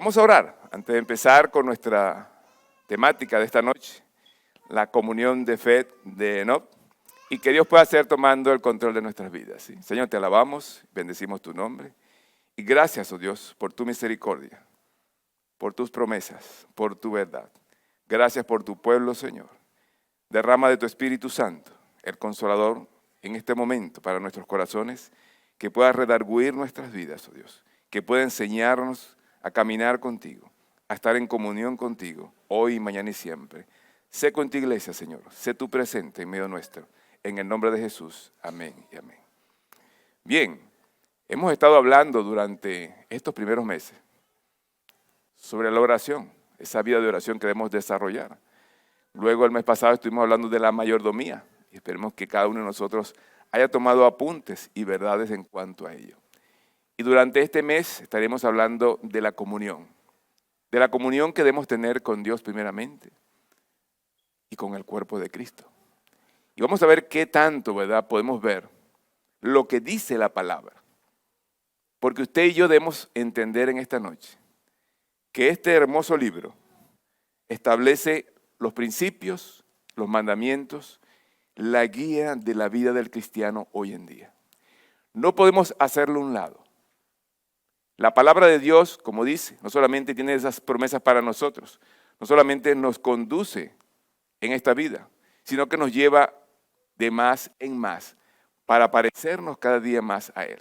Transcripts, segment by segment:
Vamos a orar antes de empezar con nuestra temática de esta noche, la comunión de fe de Enoc, y que Dios pueda ser tomando el control de nuestras vidas. ¿Sí? Señor, te alabamos, bendecimos tu nombre, y gracias, oh Dios, por tu misericordia, por tus promesas, por tu verdad. Gracias por tu pueblo, Señor. Derrama de tu Espíritu Santo, el Consolador, en este momento para nuestros corazones, que pueda redarguir nuestras vidas, oh Dios, que pueda enseñarnos a caminar contigo, a estar en comunión contigo, hoy, mañana y siempre. Sé con tu iglesia, Señor, sé tú presente en medio nuestro, en el nombre de Jesús. Amén y amén. Bien, hemos estado hablando durante estos primeros meses sobre la oración, esa vida de oración que debemos desarrollar. Luego el mes pasado estuvimos hablando de la mayordomía y esperemos que cada uno de nosotros haya tomado apuntes y verdades en cuanto a ello. Y durante este mes estaremos hablando de la comunión que debemos tener con Dios primeramente y con el cuerpo de Cristo. Y vamos a ver qué tanto, ¿verdad?, podemos ver lo que dice la palabra. Porque usted y yo debemos entender en esta noche que este hermoso libro establece los principios, los mandamientos, la guía de la vida del cristiano hoy en día. No podemos hacerlo a un lado. La palabra de Dios, como dice, no solamente tiene esas promesas para nosotros, no solamente nos conduce en esta vida, sino que nos lleva de más en más para parecernos cada día más a Él.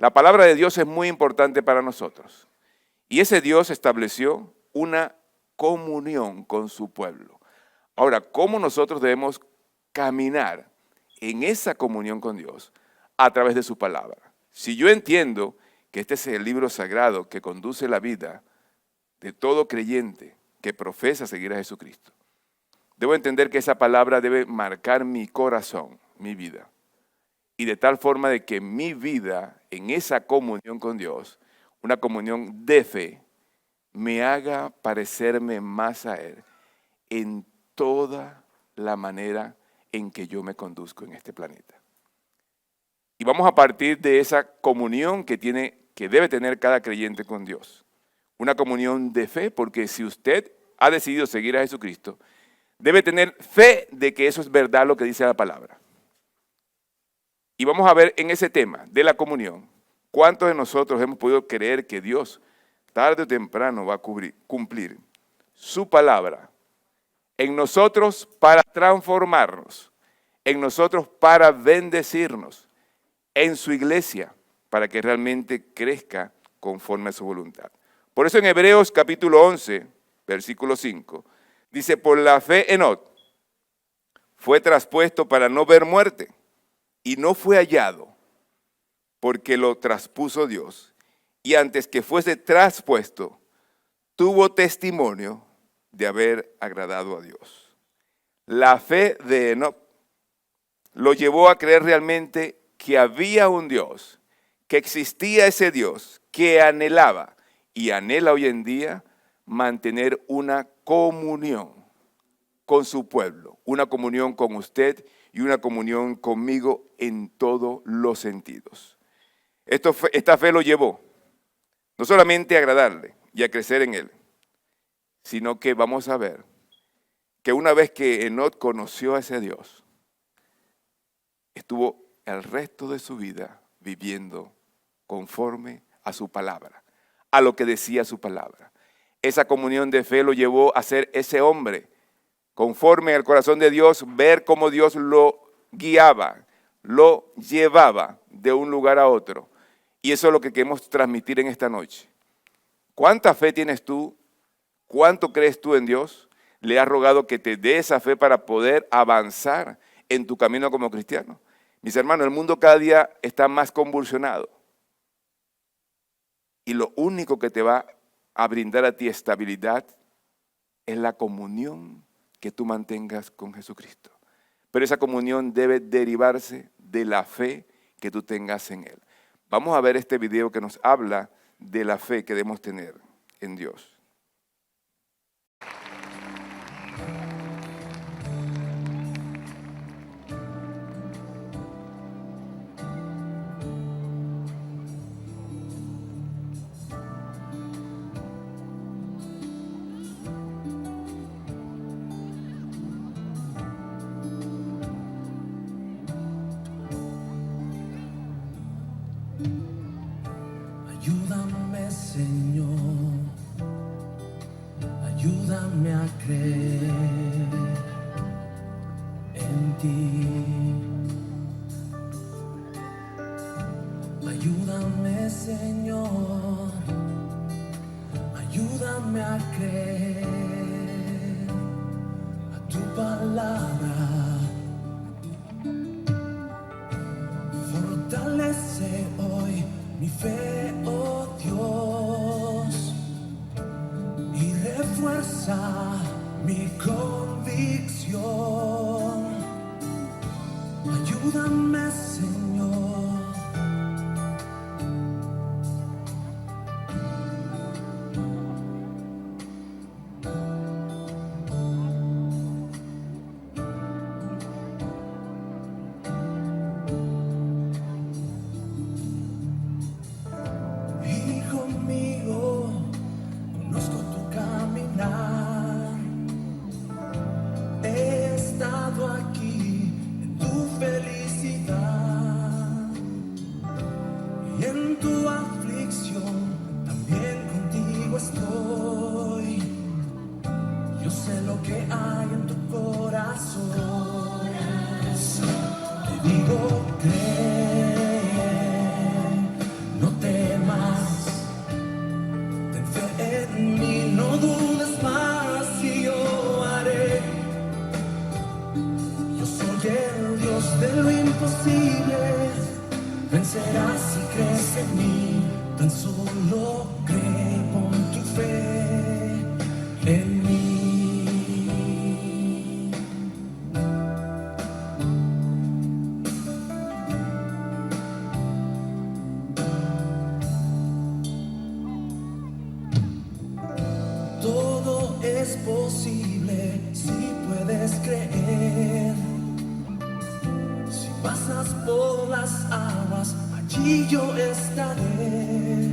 La palabra de Dios es muy importante para nosotros y ese Dios estableció una comunión con su pueblo. Ahora, ¿cómo nosotros debemos caminar en esa comunión con Dios? A través de su palabra. Si yo entiendo que este es el libro sagrado que conduce la vida de todo creyente que profesa seguir a Jesucristo, debo entender que esa palabra debe marcar mi corazón, mi vida, y de tal forma de que mi vida en esa comunión con Dios, una comunión de fe, me haga parecerme más a Él en toda la manera en que yo me conduzco en este planeta. Y vamos a partir de esa comunión que debe tener cada creyente con Dios. Una comunión de fe, porque si usted ha decidido seguir a Jesucristo, debe tener fe de que eso es verdad lo que dice la palabra. Y vamos a ver en ese tema de la comunión, cuántos de nosotros hemos podido creer que Dios tarde o temprano va a cumplir su palabra en nosotros para transformarnos, en nosotros para bendecirnos, en su iglesia, para que realmente crezca conforme a su voluntad. Por eso en Hebreos capítulo 11, versículo 5, dice, por la fe Enoc fue traspuesto para no ver muerte, y no fue hallado, porque lo traspuso Dios, y antes que fuese traspuesto, tuvo testimonio de haber agradado a Dios. La fe de Enoc lo llevó a creer realmente que había un Dios, que existía ese Dios, que anhelaba y anhela hoy en día mantener una comunión con su pueblo, una comunión con usted y una comunión conmigo en todos los sentidos. Esta fe lo llevó no solamente a agradarle y a crecer en Él, sino que vamos a ver que una vez que Enoc conoció a ese Dios, estuvo el resto de su vida viviendo conforme a su palabra, a lo que decía su palabra. Esa comunión de fe lo llevó a ser ese hombre conforme al corazón de Dios, ver cómo Dios lo guiaba, lo llevaba de un lugar a otro. Y eso es lo que queremos transmitir en esta noche. ¿Cuánta fe tienes tú? ¿Cuánto crees tú en Dios? Le has rogado que te dé esa fe para poder avanzar en tu camino como cristiano. Mis hermanos, el mundo cada día está más convulsionado. Y lo único que te va a brindar a ti estabilidad es la comunión que tú mantengas con Jesucristo. Pero esa comunión debe derivarse de la fe que tú tengas en Él. Vamos a ver este video que nos habla de la fe que debemos tener en Dios. creer en ti. Ayúdame, Señor, ayúdame a creer a tu palabra. Fortalece hoy mi fe, oh Dios, y refuerza mi convicción. Ayúdame, Señor. Hijo mío, conozco tu caminar. He estado aquí en tu felicidad y en tu aflicción también contigo estoy. Yo sé lo que hay en tu corazón. Te digo, cree, no temas, ten fe en mí, no dudes más y yo haré. Yo soy el Dios de lo imposible, vencerás si crees en mí. Tan solo cree, pon tu fe en mí. Todo es posible si puedes creer. Si pasas por las aguas, allí yo estaré.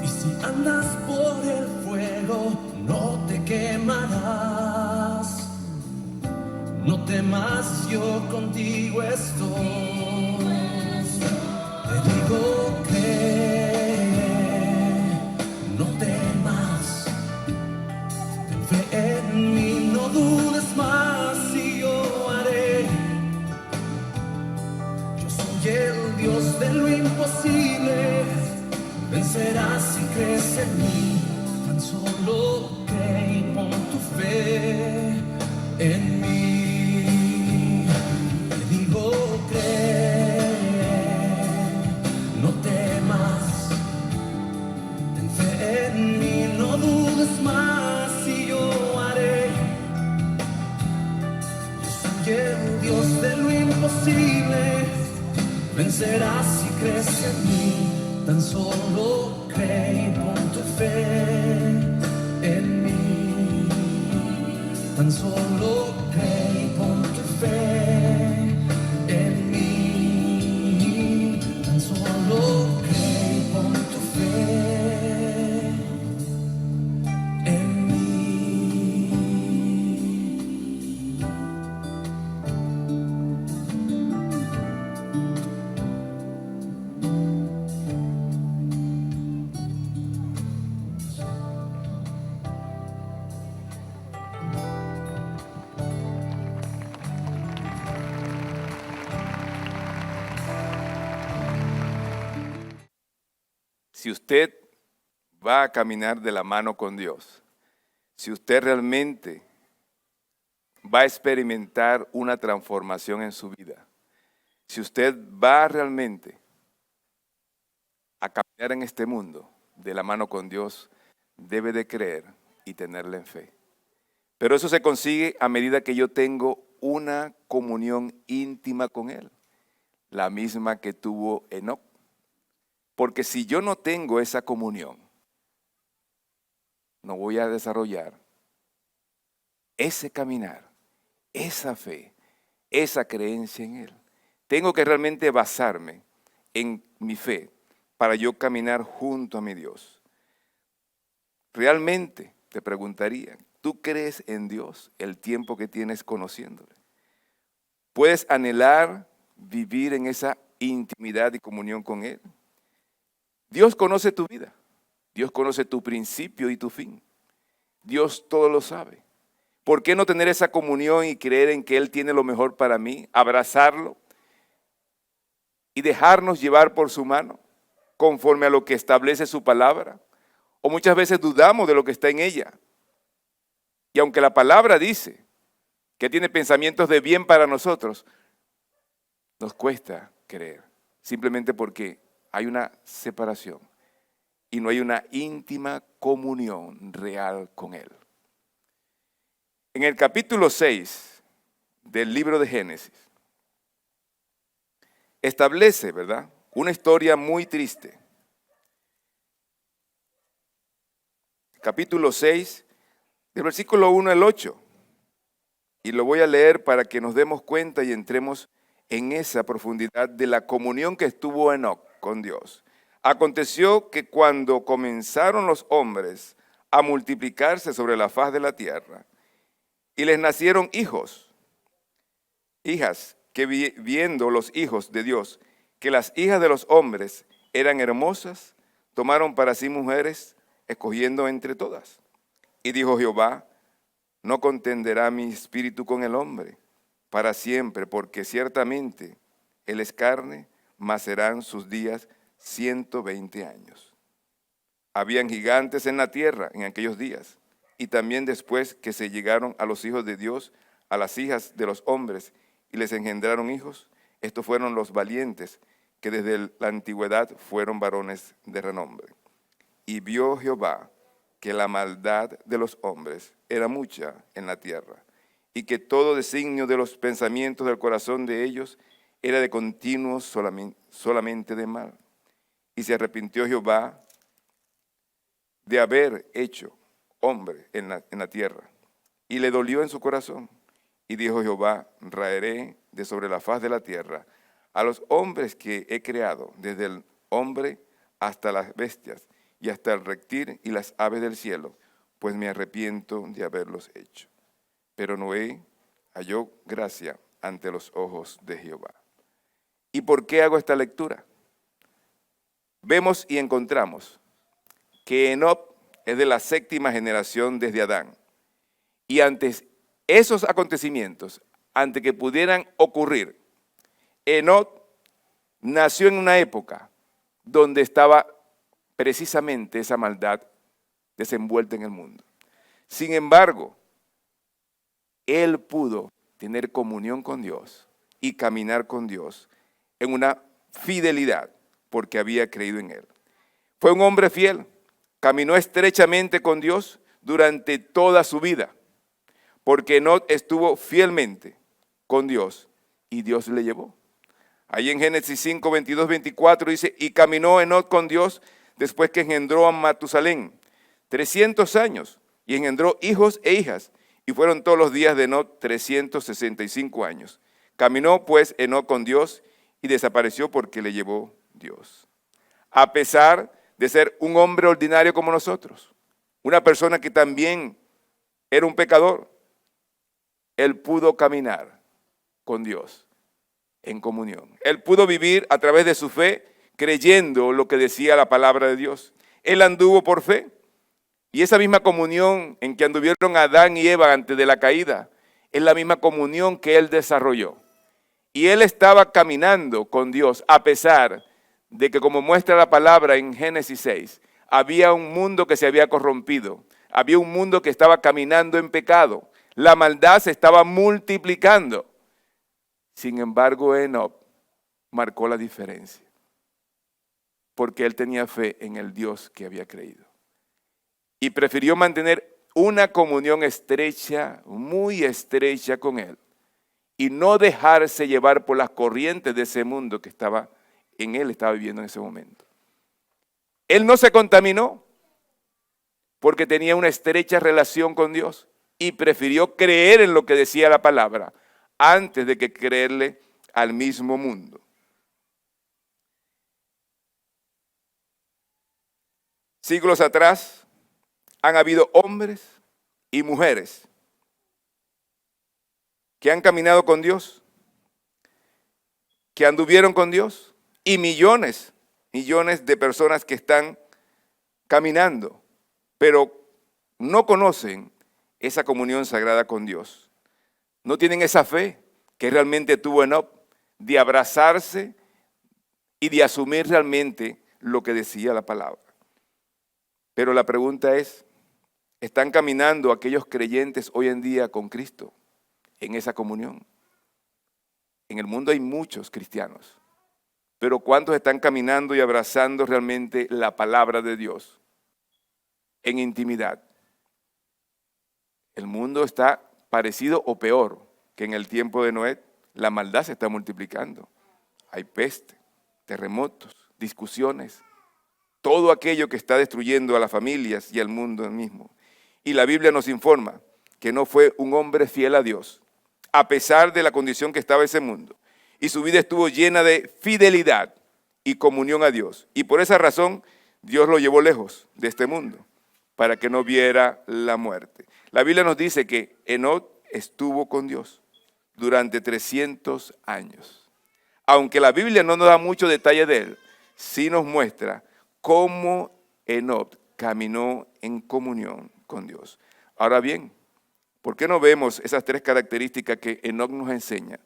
Y si andas por el fuego, no te quemarás. No temas, yo contigo estoy. Te digo, cree, no temas, ten fe en mí, no dudes más y yo haré. Yo soy el Dios de lo imposible, vencerás si crees en mí. Tan solo cree y pon tu fe en mí. Te digo, cree, no temas, ten fe en mí, no dudes más y yo haré. Yo soy el Dios de lo imposible, vencerás si crees en mí. Tan solo cree y pon tu fe en mí. Tan solo cree y pon tu fe en mí. Tan solo cree y pon tu fe en mí. Si usted va a caminar de la mano con Dios, si usted realmente va a experimentar una transformación en su vida, si usted va realmente a caminar en este mundo de la mano con Dios, debe de creer y tenerle en fe. Pero eso se consigue a medida que yo tengo una comunión íntima con Él, la misma que tuvo Enoc. Porque si yo no tengo esa comunión, no voy a desarrollar ese caminar, esa fe, esa creencia en Él. Tengo que realmente basarme en mi fe para yo caminar junto a mi Dios. Realmente te preguntaría, ¿tú crees en Dios el tiempo que tienes conociéndole? ¿Puedes anhelar vivir en esa intimidad y comunión con Él? Dios conoce tu vida. Dios conoce tu principio y tu fin. Dios todo lo sabe. ¿Por qué no tener esa comunión y creer en que Él tiene lo mejor para mí? Abrazarlo y dejarnos llevar por su mano, conforme a lo que establece su palabra. O muchas veces dudamos de lo que está en ella. Y aunque la palabra dice que tiene pensamientos de bien para nosotros, nos cuesta creer, simplemente porque hay una separación y no hay una íntima comunión real con Él. En el capítulo 6 del libro de Génesis, establece, ¿verdad?, una historia muy triste. Capítulo 6, del versículo 1 al 8. Y lo voy a leer para que nos demos cuenta y entremos en esa profundidad de la comunión que estuvo Enoc con Dios. Aconteció que cuando comenzaron los hombres a multiplicarse sobre la faz de la tierra, y les nacieron hijos, hijas, que viendo los hijos de Dios, que las hijas de los hombres eran hermosas, tomaron para sí mujeres, escogiendo entre todas. Y dijo Jehová, no contenderá mi espíritu con el hombre para siempre, porque ciertamente él es carne, mas serán sus días 120 años. Habían gigantes en la tierra en aquellos días, y también después que se llegaron a los hijos de Dios, a las hijas de los hombres, y les engendraron hijos, estos fueron los valientes, que desde la antigüedad fueron varones de renombre. Y vio Jehová que la maldad de los hombres era mucha en la tierra, y que todo designio de los pensamientos del corazón de ellos era de continuo solamente de mal. Y se arrepintió Jehová de haber hecho hombre en la tierra, y le dolió en su corazón. Y dijo Jehová, raeré de sobre la faz de la tierra a los hombres que he creado, desde el hombre hasta las bestias, y hasta el reptil y las aves del cielo, pues me arrepiento de haberlos hecho. Pero Noé halló gracia ante los ojos de Jehová. ¿Y por qué hago esta lectura? Vemos y encontramos que Enoc es de la 7ª generación desde Adán. Y ante esos acontecimientos, antes que pudieran ocurrir, Enoc nació en una época donde estaba precisamente esa maldad desenvuelta en el mundo. Sin embargo, él pudo tener comunión con Dios y caminar con Dios en una fidelidad porque había creído en Él. Fue un hombre fiel, caminó estrechamente con Dios durante toda su vida, porque Enoc estuvo fielmente con Dios y Dios le llevó. Ahí en Génesis 5, 22, 24 dice, y caminó Enoc con Dios después que engendró a Matusalén 300 años y engendró hijos e hijas, y fueron todos los días de Enoc 365 años. Caminó pues Enoc con Dios y desapareció porque le llevó Dios. A pesar de ser un hombre ordinario como nosotros, una persona que también era un pecador, él pudo caminar con Dios en comunión. Él pudo vivir a través de su fe creyendo lo que decía la palabra de Dios. Él anduvo por fe. Y esa misma comunión en que anduvieron Adán y Eva antes de la caída, es la misma comunión que él desarrolló. Y él estaba caminando con Dios, a pesar de que, como muestra la palabra en Génesis 6, había un mundo que se había corrompido, había un mundo que estaba caminando en pecado, la maldad se estaba multiplicando. Sin embargo, Enoc marcó la diferencia, porque él tenía fe en el Dios que había creído. Y prefirió mantener una comunión estrecha, muy estrecha con Él, y no dejarse llevar por las corrientes de ese mundo que estaba viviendo en ese momento. Él no se contaminó porque tenía una estrecha relación con Dios y prefirió creer en lo que decía la palabra antes de que creerle al mismo mundo. Siglos atrás, han habido hombres y mujeres que han caminado con Dios, que anduvieron con Dios, y millones de personas que están caminando, pero no conocen esa comunión sagrada con Dios. No tienen esa fe que realmente tuvo Enoc de abrazarse y de asumir realmente lo que decía la palabra. Pero la pregunta es, ¿están caminando aquellos creyentes hoy en día con Cristo en esa comunión? En el mundo hay muchos cristianos, pero ¿cuántos están caminando y abrazando realmente la palabra de Dios en intimidad? El mundo está parecido o peor que en el tiempo de Noé. La maldad se está multiplicando. Hay peste, terremotos, discusiones, todo aquello que está destruyendo a las familias y al mundo mismo. Y la Biblia nos informa que no fue un hombre fiel a Dios, a pesar de la condición que estaba ese mundo. Y su vida estuvo llena de fidelidad y comunión a Dios. Y por esa razón, Dios lo llevó lejos de este mundo, para que no viera la muerte. La Biblia nos dice que Enoc estuvo con Dios durante 300 años. Aunque la Biblia no nos da mucho detalle de él, sí nos muestra cómo Enoc caminó en comunión con Dios. Ahora bien, ¿por qué no vemos esas tres características que Enoc nos enseña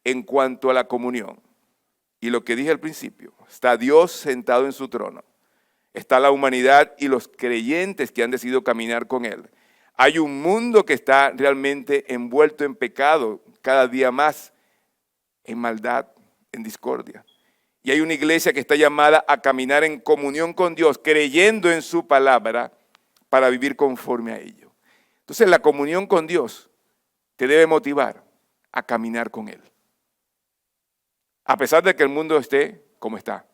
en cuanto a la comunión? Y lo que dije al principio, está Dios sentado en su trono, está la humanidad y los creyentes que han decidido caminar con Él. Hay un mundo que está realmente envuelto en pecado, cada día más en maldad, en discordia. Y hay una iglesia que está llamada a caminar en comunión con Dios, creyendo en su palabra para vivir conforme a ello. Entonces la comunión con Dios te debe motivar a caminar con Él. A pesar de que el mundo esté como está.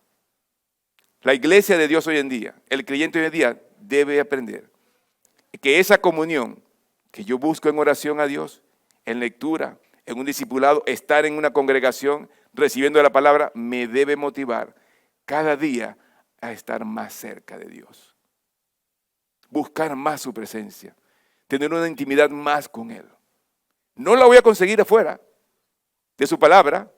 La iglesia de Dios hoy en día, el creyente hoy en día debe aprender que esa comunión que yo busco en oración a Dios, en lectura, en un discipulado, estar en una congregación, recibiendo la palabra, me debe motivar cada día a estar más cerca de Dios. Buscar más su presencia, tener una intimidad más con Él. No la voy a conseguir afuera de su palabra,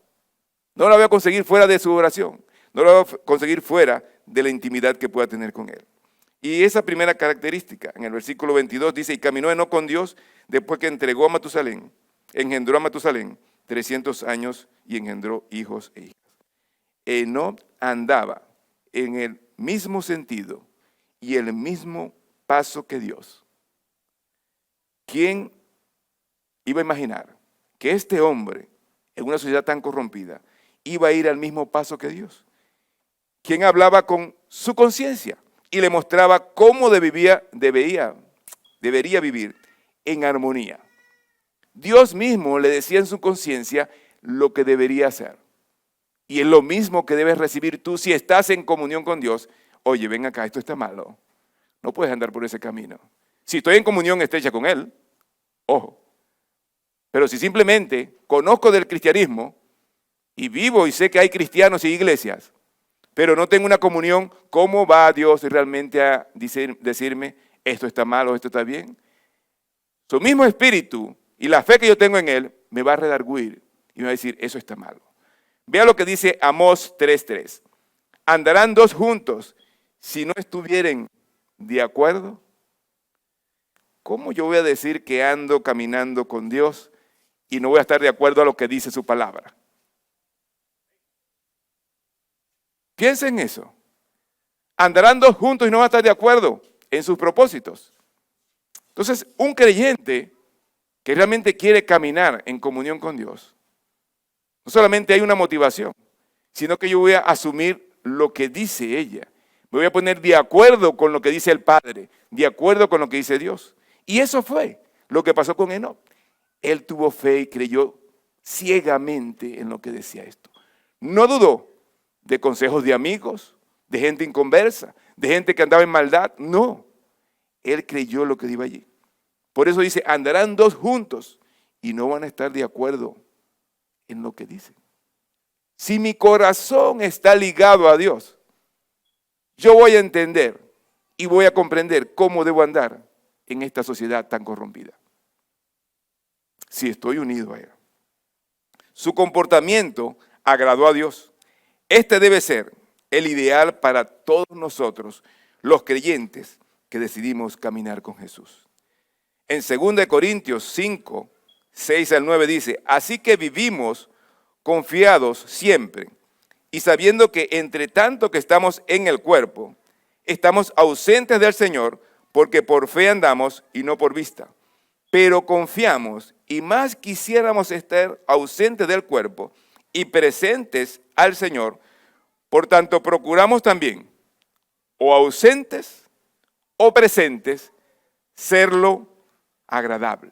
no la voy a conseguir fuera de su oración, no la voy a conseguir fuera de la intimidad que pueda tener con Él. Y esa primera característica, en el versículo 22 dice, y caminó Enoc con Dios después que engendró a Matusalén 300 años y engendró hijos e hijas. Enoc andaba en el mismo sentido y el mismo paso que Dios. ¿Quién iba a imaginar que este hombre, en una sociedad tan corrompida, iba a ir al mismo paso que Dios? ¿Quién hablaba con su conciencia y le mostraba cómo debería vivir en armonía? Dios mismo le decía en su conciencia lo que debería hacer. Y es lo mismo que debes recibir tú si estás en comunión con Dios. Oye, ven acá, esto está malo. No puedes andar por ese camino. Si estoy en comunión estrecha con Él, ojo. Pero si simplemente conozco del cristianismo y vivo y sé que hay cristianos y iglesias, pero no tengo una comunión, ¿cómo va Dios realmente a decirme esto está mal o esto está bien? Su mismo espíritu y la fe que yo tengo en Él me va a redarguir y me va a decir eso está malo. Vea lo que dice Amós 3:3. ¿Andarán dos juntos si no estuvieren de acuerdo? ¿Cómo yo voy a decir que ando caminando con Dios y no voy a estar de acuerdo a lo que dice su palabra? Piensa en eso. Andarán dos juntos y no van a estar de acuerdo en sus propósitos. Entonces, un creyente que realmente quiere caminar en comunión con Dios, no solamente hay una motivación, sino que yo voy a asumir lo que dice ella. Me voy a poner de acuerdo con lo que dice el Padre, de acuerdo con lo que dice Dios. Y eso fue lo que pasó con Enoc. Él tuvo fe y creyó ciegamente en lo que decía esto. No dudó de consejos de amigos, de gente inconversa, de gente que andaba en maldad. No, él creyó lo que iba allí. Por eso dice, andarán dos juntos y no van a estar de acuerdo en lo que dicen. Si mi corazón está ligado a Dios, yo voy a entender y voy a comprender cómo debo andar en esta sociedad tan corrompida. Si estoy unido a Él. Su comportamiento agradó a Dios. Este debe ser el ideal para todos nosotros, los creyentes que decidimos caminar con Jesús. En 2 Corintios 5, 6 al 9 dice, así que vivimos confiados siempre y sabiendo que entre tanto que estamos en el cuerpo, estamos ausentes del Señor porque por fe andamos y no por vista. Pero confiamos y más quisiéramos estar ausentes del cuerpo y presentes al Señor. Por tanto, procuramos también, o ausentes o presentes, serlo agradable.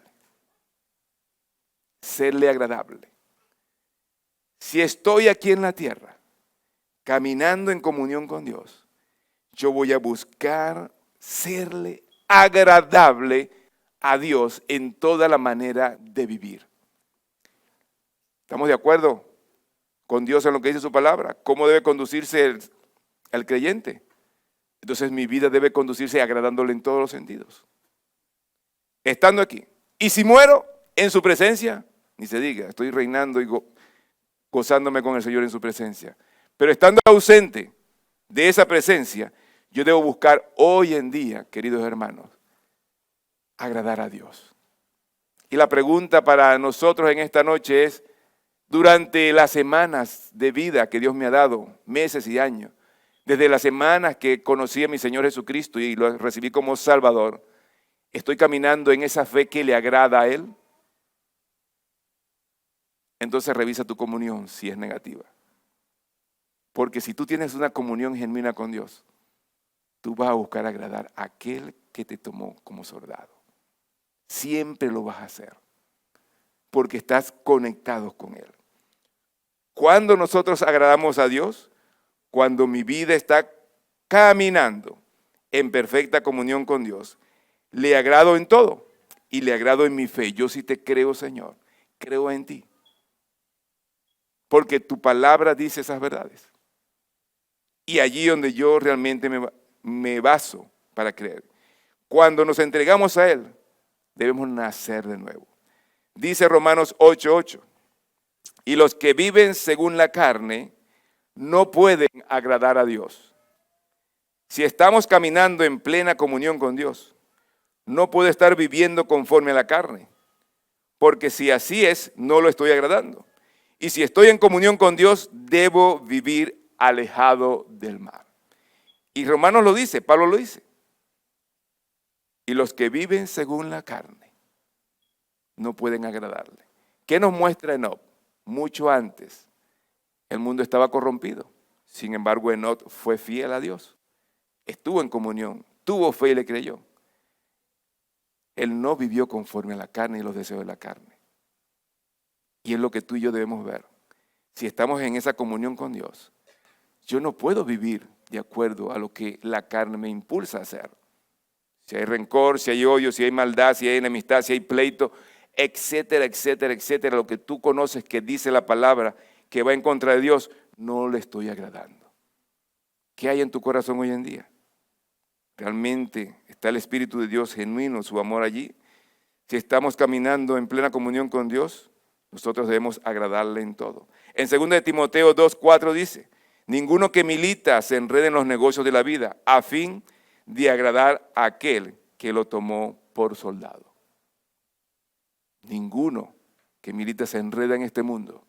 Serle agradable. Si estoy aquí en la tierra, caminando en comunión con Dios, yo voy a buscar serle agradable a Dios en toda la manera de vivir. ¿Estamos de acuerdo con Dios en lo que dice su palabra? ¿Cómo debe conducirse el creyente? Entonces mi vida debe conducirse agradándole en todos los sentidos. Estando aquí. Y si muero en su presencia, ni se diga, estoy reinando y gozándome con el Señor en su presencia. Pero estando ausente de esa presencia, yo debo buscar hoy en día, queridos hermanos, agradar a Dios. Y la pregunta para nosotros en esta noche es, durante las semanas de vida que Dios me ha dado, meses y años, desde las semanas que conocí a mi Señor Jesucristo y lo recibí como Salvador, ¿estoy caminando en esa fe que le agrada a Él? Entonces revisa tu comunión si es negativa. Porque si tú tienes una comunión genuina con Dios, tú vas a buscar agradar a aquel que te tomó como soldado. Siempre lo vas a hacer, porque estás conectado con Él. ¿Cuándo nosotros agradamos a Dios? Cuando mi vida está caminando en perfecta comunión con Dios. Le agrado en todo y le agrado en mi fe. Yo sí te creo, Señor, creo en ti. Porque tu palabra dice esas verdades. Y allí donde yo realmente me baso para creer. Cuando nos entregamos a Él, debemos nacer de nuevo. Dice Romanos 8:8, y los que viven según la carne no pueden agradar a Dios. Si estamos caminando en plena comunión con Dios, no puedo estar viviendo conforme a la carne, porque si así es, no lo estoy agradando. Y si estoy en comunión con Dios, debo vivir alejado del mal. Y Romanos lo dice, Pablo lo dice. Y los que viven según la carne no pueden agradarle. ¿Qué nos muestra Enoc? Mucho antes, el mundo estaba corrompido. Sin embargo, Enoc fue fiel a Dios. Estuvo en comunión, tuvo fe y le creyó. Él no vivió conforme a la carne y los deseos de la carne. Y es lo que tú y yo debemos ver. Si estamos en esa comunión con Dios, yo no puedo vivir de acuerdo a lo que la carne me impulsa a hacer. Si hay rencor, si hay odio, si hay maldad, si hay enemistad, si hay pleito, etcétera, etcétera, etcétera, lo que tú conoces que dice la palabra que va en contra de Dios, no le estoy agradando. ¿Qué hay en tu corazón hoy en día? ¿Realmente está el Espíritu de Dios genuino, su amor allí? Si estamos caminando en plena comunión con Dios, nosotros debemos agradarle en todo. En 2 Timoteo 2:4 dice, ninguno que milita se enrede en los negocios de la vida, a fin de agradar a aquel que lo tomó por soldado. Ninguno que milita se enreda en este mundo,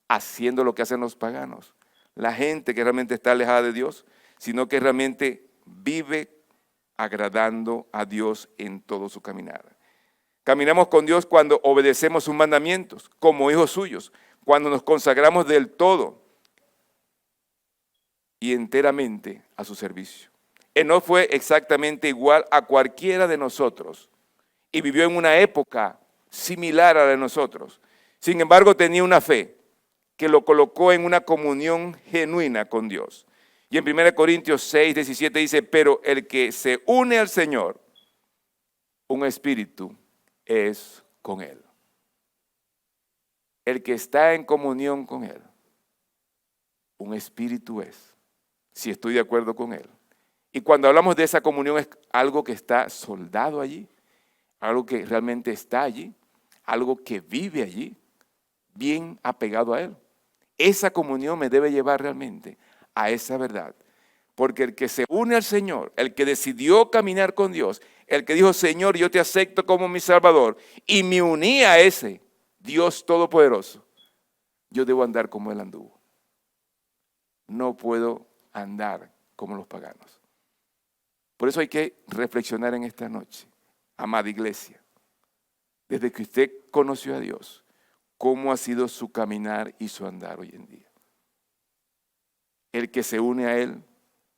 haciendo lo que hacen los paganos, la gente que realmente está alejada de Dios, sino que realmente vive agradando a Dios en todo su caminar. Caminamos con Dios cuando obedecemos sus mandamientos, como hijos suyos, cuando nos consagramos del todo y enteramente a su servicio. Enoc fue exactamente igual a cualquiera de nosotros y vivió en una época similar a la de nosotros. Sin embargo, tenía una fe que lo colocó en una comunión genuina con Dios. Y en 1 Corintios 6:17 dice, pero el que se une al Señor, un espíritu es con Él. El que está en comunión con Él, un espíritu es, si estoy de acuerdo con Él. Y cuando hablamos de esa comunión es algo que está soldado allí, algo que realmente está allí, algo que vive allí, bien apegado a Él. Esa comunión me debe llevar realmente a esa verdad. Porque el que se une al Señor, el que decidió caminar con Dios, el que dijo, Señor, yo te acepto como mi Salvador, y me uní a ese Dios Todopoderoso, yo debo andar como Él anduvo. No puedo andar como los paganos. Por eso hay que reflexionar en esta noche, amada iglesia, desde que usted conoció a Dios, cómo ha sido su caminar y su andar hoy en día. El que se une a Él,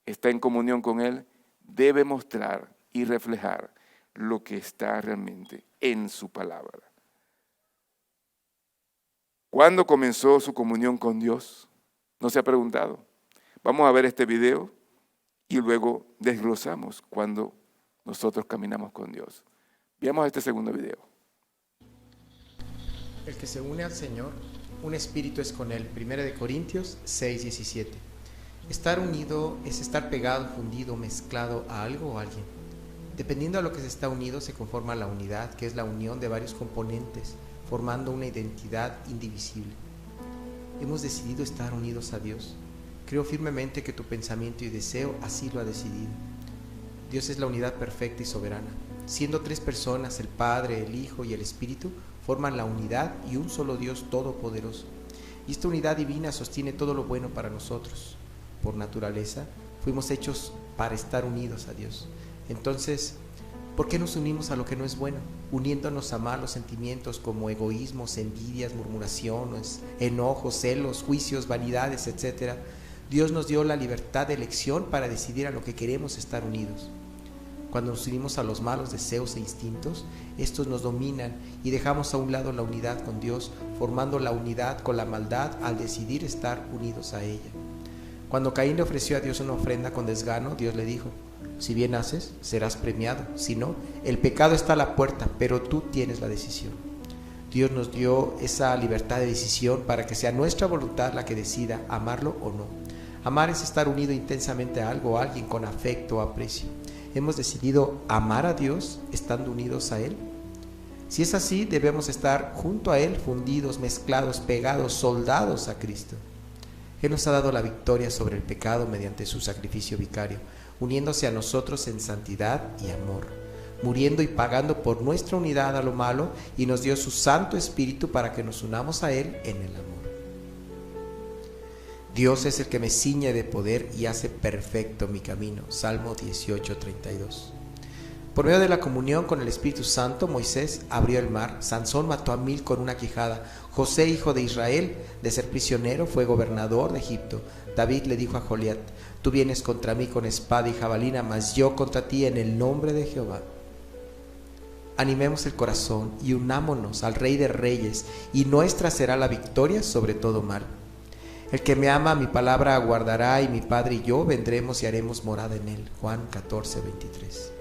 está en comunión con Él, debe mostrar y reflejar lo que está realmente en su palabra. ¿Cuándo comenzó su comunión con Dios? ¿No se ha preguntado? Vamos a ver este video y luego desglosamos cuando nosotros caminamos con Dios. Veamos este segundo video. El que se une al Señor, un espíritu es con Él. 1 Corintios 6:17. Estar unido es estar pegado, fundido, mezclado a algo o a alguien. Dependiendo a lo que se está unido, se conforma la unidad, que es la unión de varios componentes, formando una identidad indivisible. Hemos decidido estar unidos a Dios. Creo firmemente que tu pensamiento y deseo así lo ha decidido. Dios es la unidad perfecta y soberana. Siendo tres personas, el Padre, el Hijo y el Espíritu, forman la unidad y un solo Dios todopoderoso. Y esta unidad divina sostiene todo lo bueno para nosotros. Por naturaleza, fuimos hechos para estar unidos a Dios. Entonces, ¿por qué nos unimos a lo que no es bueno? Uniéndonos a malos sentimientos como egoísmos, envidias, murmuraciones, enojos, celos, juicios, vanidades, etc. Dios nos dio la libertad de elección para decidir a lo que queremos estar unidos. Cuando nos unimos a los malos deseos e instintos, estos nos dominan y dejamos a un lado la unidad con Dios, formando la unidad con la maldad al decidir estar unidos a ella. Cuando Caín le ofreció a Dios una ofrenda con desgano, Dios le dijo: si bien haces, serás premiado. Si no, el pecado está a la puerta, pero tú tienes la decisión. Dios nos dio esa libertad de decisión para que sea nuestra voluntad la que decida amarlo o no. Amar es estar unido intensamente a algo o a alguien con afecto o aprecio. ¿Hemos decidido amar a Dios estando unidos a Él? Si es así, debemos estar junto a Él, fundidos, mezclados, pegados, soldados a Cristo. Él nos ha dado la victoria sobre el pecado mediante su sacrificio vicario, uniéndose a nosotros en santidad y amor, muriendo y pagando por nuestra unidad a lo malo, y nos dio su Santo Espíritu para que nos unamos a Él en el amor. Dios es el que me ciñe de poder y hace perfecto mi camino. Salmo 18:32. Por medio de la comunión con el Espíritu Santo, Moisés abrió el mar, Sansón mató a 1000 con una quijada, José, hijo de Israel, de ser prisionero, fue gobernador de Egipto. David le dijo a Goliat: tú vienes contra mí con espada y jabalina, mas yo contra ti en el nombre de Jehová. Animemos el corazón y unámonos al Rey de Reyes, y nuestra será la victoria sobre todo mal. El que me ama, mi palabra aguardará, y mi Padre y yo vendremos y haremos morada en él. Juan 14:23.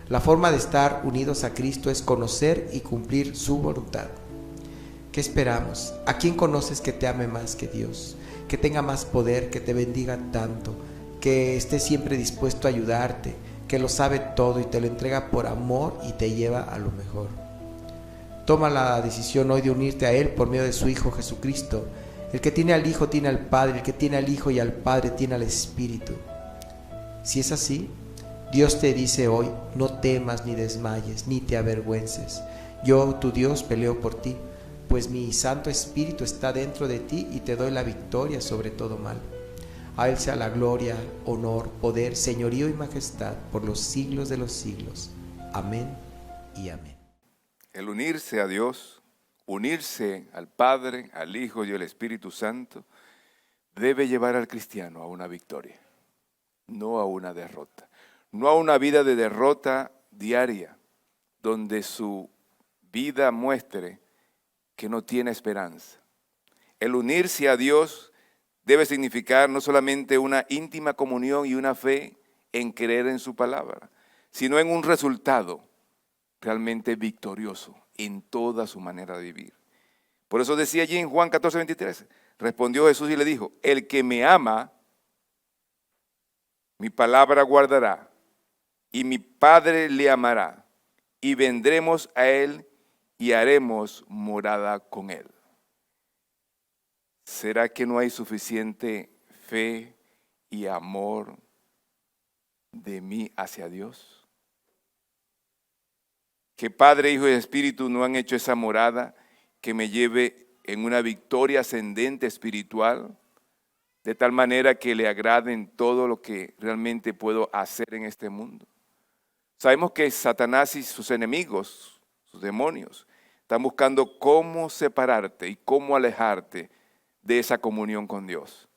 La forma de estar unidos a Cristo es conocer y cumplir su voluntad. ¿Qué esperamos? ¿A quién conoces que te ame más que Dios? Que tenga más poder, que te bendiga tanto, que esté siempre dispuesto a ayudarte, que lo sabe todo y te lo entrega por amor y te lleva a lo mejor. Toma la decisión hoy de unirte a Él por medio de su Hijo Jesucristo. El que tiene al Hijo tiene al Padre, el que tiene al Hijo y al Padre tiene al Espíritu. Si es así, Dios te dice hoy: no temas ni desmayes, ni te avergüences. Yo, tu Dios, peleo por ti, pues mi Santo Espíritu está dentro de ti y te doy la victoria sobre todo mal. A Él sea la gloria, honor, poder, señorío y majestad por los siglos de los siglos. Amén y amén. El unirse a Dios, unirse al Padre, al Hijo y al Espíritu Santo, debe llevar al cristiano a una victoria, no a una derrota. No a una vida de derrota diaria, donde su vida muestre que no tiene esperanza. El unirse a Dios debe significar no solamente una íntima comunión y una fe en creer en su palabra, sino en un resultado realmente victorioso en toda su manera de vivir. Por eso decía allí en Juan 14:23, respondió Jesús y le dijo: el que me ama, mi palabra guardará, y mi Padre le amará, y vendremos a Él y haremos morada con Él. ¿Será que no hay suficiente fe y amor de mí hacia Dios? que Padre, Hijo y Espíritu no han hecho esa morada que me lleve en una victoria ascendente espiritual, de tal manera que le agrade en todo lo que realmente puedo hacer en este mundo. Sabemos que Satanás y sus enemigos, sus demonios, están buscando cómo separarte y cómo alejarte de esa comunión con Dios.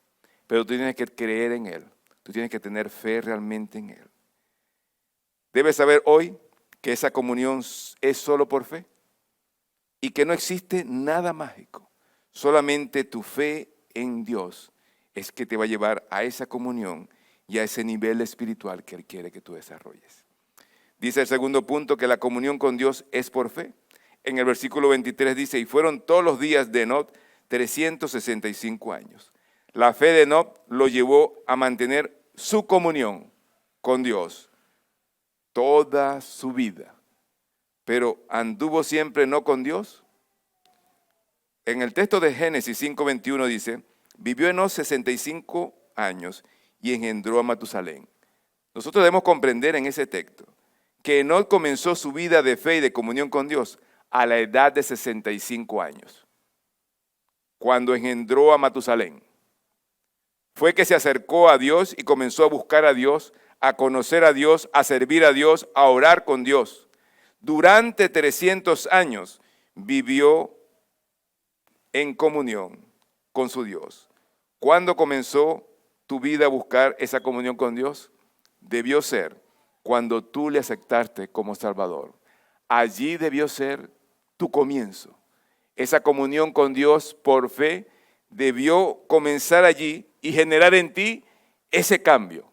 Pero tú tienes que creer en Él, tú tienes que tener fe realmente en Él. Debes saber hoy que esa comunión es solo por fe y que no existe nada mágico. Solamente tu fe en Dios es que te va a llevar a esa comunión y a ese nivel espiritual que Él quiere que tú desarrolles. Dice el segundo punto que la comunión con Dios es por fe. En el versículo 23 dice, y fueron todos los días de Enoc 365 años. La fe de Enoc lo llevó a mantener su comunión con Dios toda su vida. Pero ¿anduvo siempre no con Dios? En el texto de Génesis 5:21 dice, vivió Enoc 65 años y engendró a Matusalén. Nosotros debemos comprender en ese texto que Enoc comenzó su vida de fe y de comunión con Dios a la edad de 65 años, cuando engendró a Matusalén. Fue que se acercó a Dios y comenzó a buscar a Dios, a conocer a Dios, a servir a Dios, a orar con Dios. Durante 300 años vivió en comunión con su Dios. ¿Cuándo comenzó tu vida a buscar esa comunión con Dios? Debió ser cuando tú le aceptaste como Salvador. Allí debió ser tu comienzo. Esa comunión con Dios por fe debió comenzar allí y generar en ti ese cambio.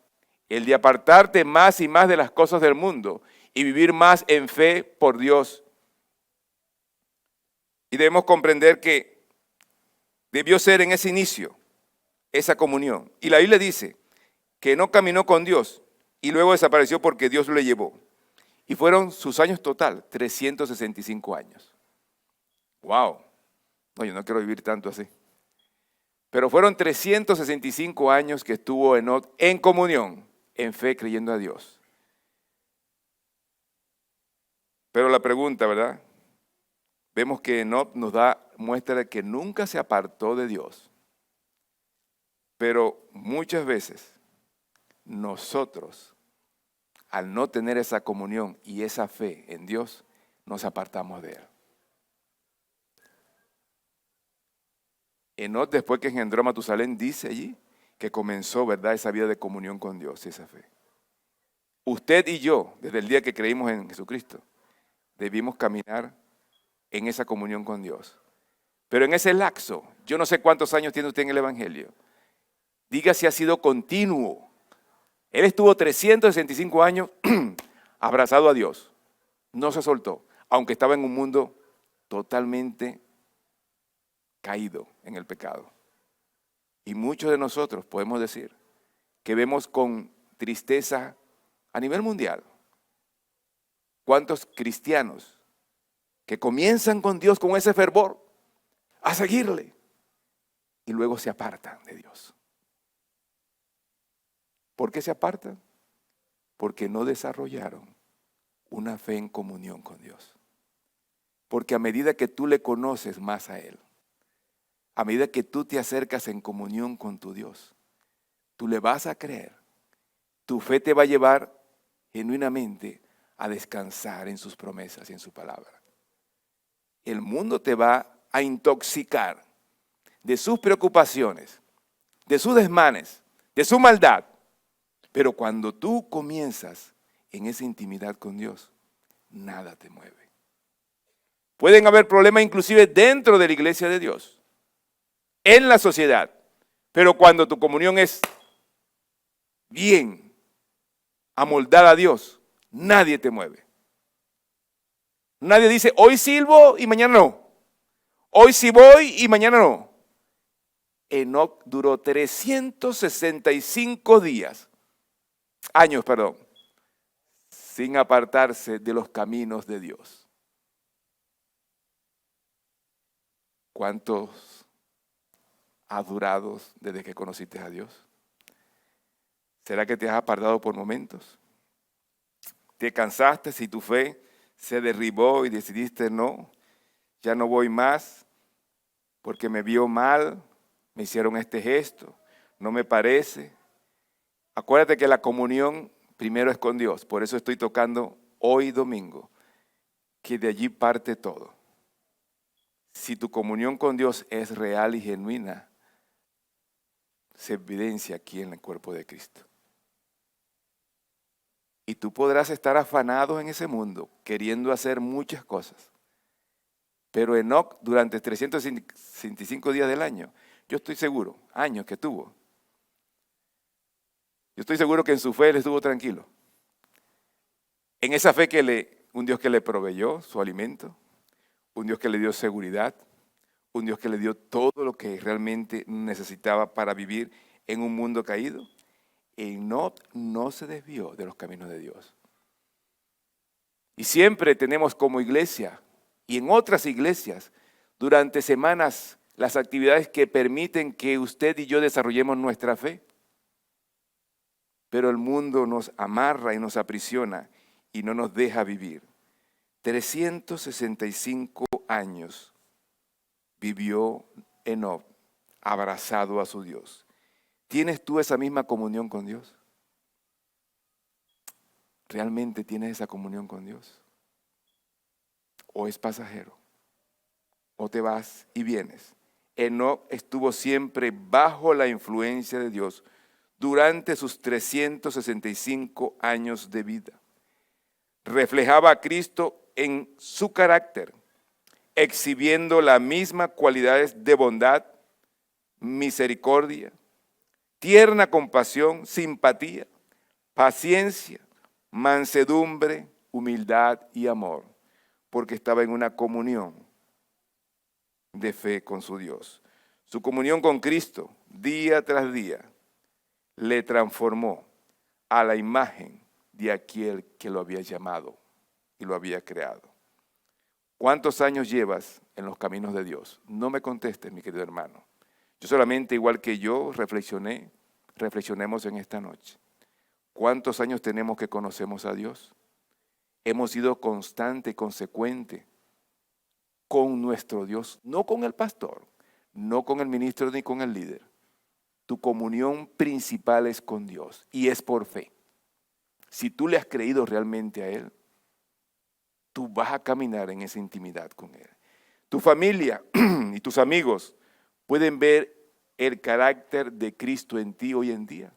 El de apartarte más y más de las cosas del mundo y vivir más en fe por Dios. Y debemos comprender que debió ser en ese inicio, esa comunión. Y la Biblia dice que no caminó con Dios y luego desapareció porque Dios lo llevó. Y fueron sus años total, 365 años. ¡Wow! No, yo no quiero vivir tanto así. Pero fueron 365 años que estuvo Enoc en comunión, en fe, creyendo a Dios. Pero la pregunta, ¿verdad? Vemos que Enoc nos da muestra de que nunca se apartó de Dios. Pero muchas veces nosotros, al no tener esa comunión y esa fe en Dios, nos apartamos de Él. Enoc, después que engendró a Matusalén, dice allí que comenzó, ¿verdad?, esa vida de comunión con Dios, esa fe. Usted y yo, desde el día que creímos en Jesucristo, debimos caminar en esa comunión con Dios. Pero en ese lapso, yo no sé cuántos años tiene usted en el Evangelio, diga si ha sido continuo. Él estuvo 365 años abrazado a Dios, no se soltó, aunque estaba en un mundo totalmente caído en el pecado. Y muchos de nosotros podemos decir que vemos con tristeza a nivel mundial cuántos cristianos que comienzan con Dios con ese fervor a seguirle y luego se apartan de Dios. ¿Por qué se apartan? Porque no desarrollaron una fe en comunión con Dios. Porque a medida que tú le conoces más a Él, a medida que tú te acercas en comunión con tu Dios, tú le vas a creer. Tu fe te va a llevar genuinamente a descansar en sus promesas y en su palabra. El mundo te va a intoxicar de sus preocupaciones, de sus desmanes, de su maldad. Pero cuando tú comienzas en esa intimidad con Dios, nada te mueve. Pueden haber problemas inclusive dentro de la iglesia de Dios, en la sociedad, pero cuando tu comunión es bien amoldada a Dios, nadie te mueve. Nadie dice, hoy sirvo y mañana no. Hoy sí voy y mañana no. Enoc duró 365 años, sin apartarse de los caminos de Dios. ¿Cuántos has durado desde que conociste a Dios? ¿Será que te has apartado por momentos? ¿Te cansaste si tu fe se derribó y decidiste no, ya no voy más porque me vio mal, me hicieron este gesto, no me parece. Acuérdate que la comunión primero es con Dios, por eso estoy tocando hoy domingo, que de allí parte todo. Si tu comunión con Dios es real y genuina, se evidencia aquí en el cuerpo de Cristo. Y tú podrás estar afanado en ese mundo, queriendo hacer muchas cosas. Pero Enoc, durante 365 días del año, yo estoy seguro, años que tuvo, yo estoy seguro que en su fe él estuvo tranquilo. En esa fe un Dios que le proveyó su alimento, un Dios que le dio seguridad, un Dios que le dio todo lo que realmente necesitaba para vivir en un mundo caído. Enoc no se desvió de los caminos de Dios. Y siempre tenemos como iglesia y en otras iglesias durante semanas las actividades que permiten que usted y yo desarrollemos nuestra fe. Pero el mundo nos amarra y nos aprisiona y no nos deja vivir. 365 años vivió Enoc abrazado a su Dios. ¿Tienes tú esa misma comunión con Dios? ¿Realmente tienes esa comunión con Dios? ¿O es pasajero? ¿O te vas y vienes? Enoc estuvo siempre bajo la influencia de Dios durante sus 365 años de vida. Reflejaba a Cristo en su carácter, exhibiendo las mismas cualidades de bondad, misericordia, tierna compasión, simpatía, paciencia, mansedumbre, humildad y amor, porque estaba en una comunión de fe con su Dios. Su comunión con Cristo, día tras día, le transformó a la imagen de aquel que lo había llamado y lo había creado. ¿Cuántos años llevas en los caminos de Dios? No me contestes, mi querido hermano. Yo solamente, igual que yo, reflexionemos en esta noche. ¿Cuántos años tenemos que conocemos a Dios? Hemos sido constante y consecuente con nuestro Dios, no con el pastor, no con el ministro ni con el líder. Tu comunión principal es con Dios y es por fe. Si tú le has creído realmente a Él, tú vas a caminar en esa intimidad con Él. Tu familia y tus amigos pueden ver el carácter de Cristo en ti hoy en día.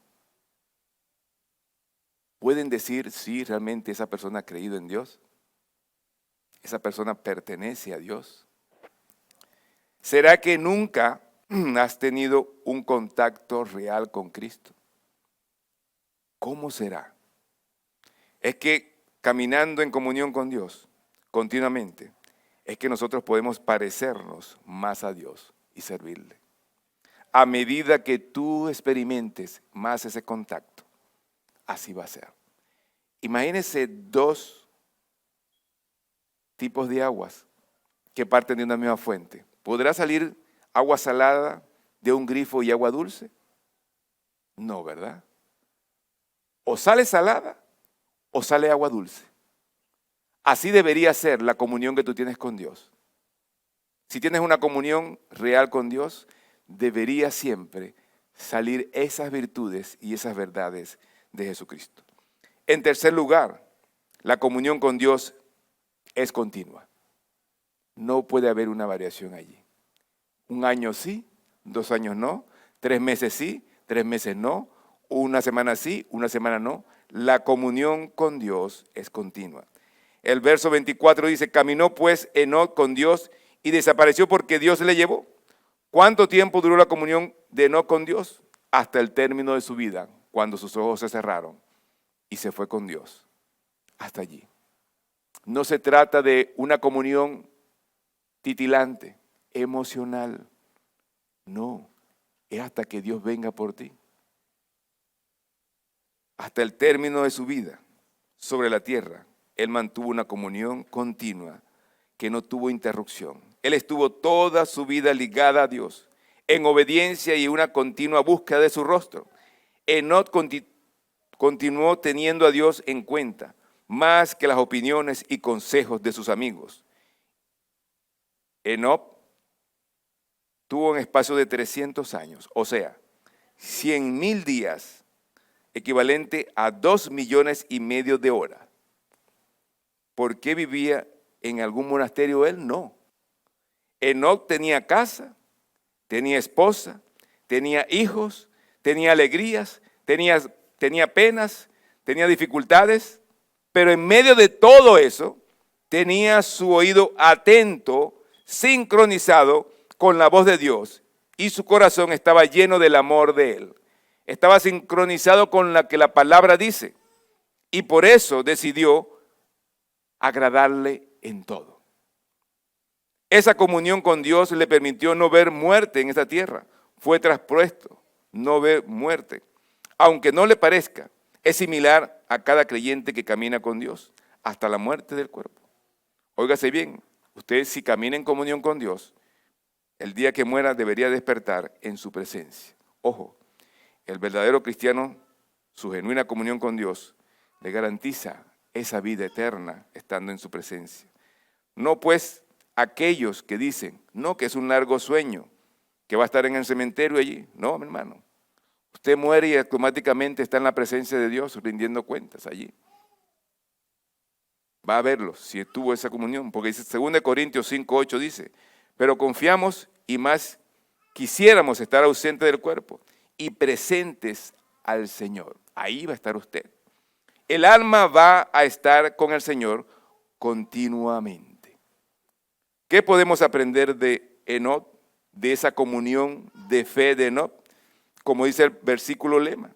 Pueden decir, sí, realmente esa persona ha creído en Dios. Esa persona pertenece a Dios. ¿Será que nunca has tenido un contacto real con Cristo? ¿Cómo será? Es que caminando en comunión con Dios continuamente, es que nosotros podemos parecernos más a Dios y servirle. A medida que tú experimentes más ese contacto, así va a ser. Imagínense dos tipos de aguas que parten de una misma fuente. ¿Podrá salir agua salada de un grifo y agua dulce? No, ¿verdad? O sale salada o sale agua dulce. Así debería ser la comunión que tú tienes con Dios. Si tienes una comunión real con Dios, debería siempre salir esas virtudes y esas verdades de Jesucristo. En tercer lugar, la comunión con Dios es continua. No puede haber una variación allí. Un año sí, 2 años no, 3 meses sí, 3 meses no, una semana sí, una semana no. La comunión con Dios es continua. El verso 24 dice, caminó pues Enoc con Dios y desapareció porque Dios le llevó. ¿Cuánto tiempo duró la comunión de Enoc con Dios? Hasta el término de su vida, cuando sus ojos se cerraron y se fue con Dios. Hasta allí. No se trata de una comunión titilante, emocional. No, es hasta que Dios venga por ti. Hasta el término de su vida sobre la tierra, Él mantuvo una comunión continua que no tuvo interrupción. Él estuvo toda su vida ligada a Dios, en obediencia y una continua búsqueda de su rostro. Enoc continuó teniendo a Dios en cuenta, más que las opiniones y consejos de sus amigos. Enoc tuvo un espacio de 300 años, o sea, 100,000 días, equivalente a 2,5 millones de horas. ¿Por qué vivía en algún monasterio él? No. Enoc tenía casa, tenía esposa, tenía hijos, tenía alegrías, tenía penas, tenía dificultades, pero en medio de todo eso tenía su oído atento, sincronizado con la voz de Dios, y su corazón estaba lleno del amor de Él. Estaba sincronizado con lo que la palabra dice, y por eso decidió agradarle en todo. Esa comunión con Dios le permitió no ver muerte en esta tierra. Fue traspuesto, no ver muerte. Aunque no le parezca, es similar a cada creyente que camina con Dios, hasta la muerte del cuerpo. Óigase bien, usted si camina en comunión con Dios, el día que muera debería despertar en su presencia. Ojo, el verdadero cristiano, su genuina comunión con Dios, le garantiza esa vida eterna estando en su presencia. No pues aquellos que dicen, no, que es un largo sueño, que va a estar en el cementerio allí. No, mi hermano. Usted muere y automáticamente está en la presencia de Dios rindiendo cuentas allí. Va a verlo si tuvo esa comunión, porque dice 2 Corintios 5:8 dice, pero confiamos y más quisiéramos estar ausentes del cuerpo y presentes al Señor. Ahí va a estar usted. El alma va a estar con el Señor continuamente. ¿Qué podemos aprender de Enoc, de esa comunión de fe de Enoc? Como dice el versículo lema,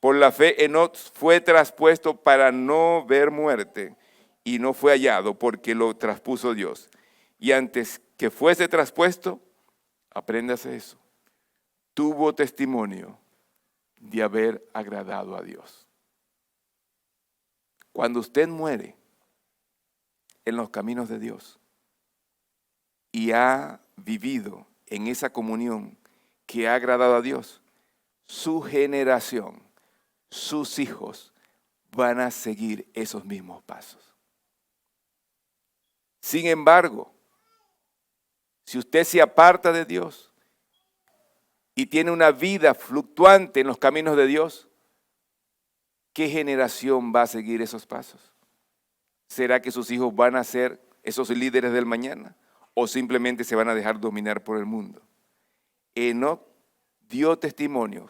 por la fe Enoc fue traspuesto para no ver muerte y no fue hallado porque lo traspuso Dios. Y antes que fuese traspuesto, apréndase eso, tuvo testimonio de haber agradado a Dios. Cuando usted muere en los caminos de Dios y ha vivido en esa comunión que ha agradado a Dios, su generación, sus hijos van a seguir esos mismos pasos. Sin embargo, si usted se aparta de Dios y tiene una vida fluctuante en los caminos de Dios, ¿qué generación va a seguir esos pasos? ¿Será que sus hijos van a ser esos líderes del mañana o simplemente se van a dejar dominar por el mundo? Enoc dio testimonio